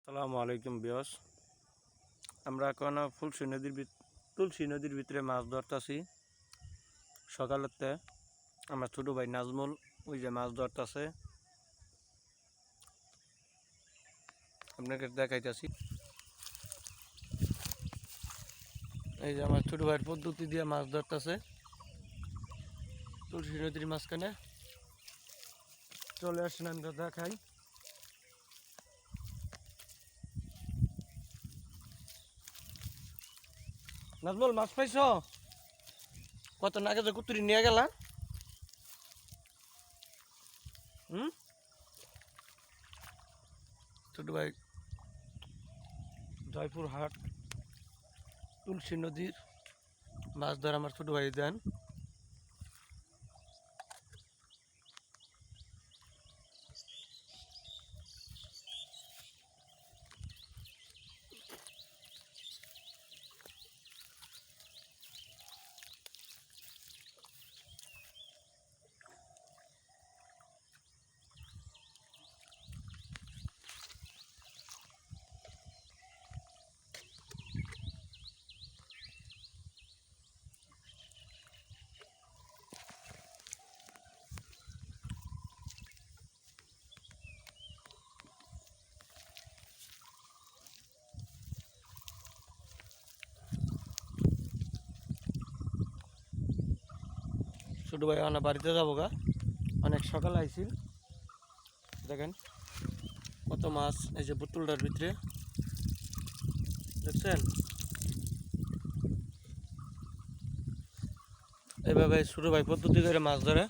আসসালামু আলাইকুম বিয়স। আমরা এখন তুলসী নদীর ভিতরে মাছ ধরতেছি। সকালেতে আমার ছোট ভাই নাজমুল ওই যে মাছ ধরতেছে, আপনাকে দেখাইতেছি। এই যে আমার ছোট ভাইয়ের পদ্ধতি দিয়ে মাছ ধরতেছে তুলসী নদীর মাঝখানে। চলে আসেন আমরা দেখাই। নাজমুল, মাছ পাইছ? কত নাগে যে কুতুরি নিয়ে গেলা? ছোট ভাই জয়পুরহাট তুলসী নদীর মাছ ধরা আমার ছোট ভাই দেন। ছোট ভাই আমার বাড়িতে যাবো গা, অনেক সকালে আইছিল। দেখেন কত মাছ, এই যে বোতলটার ভিতরে দেখছেন। এইভাবে ছোট ভাই পদ্ধতি করে মাছ ধরে।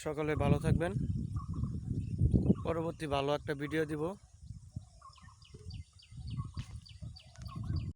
সকালে ভালো থাকবেন, পরবর্তী ভালো একটা ভিডিও দিব।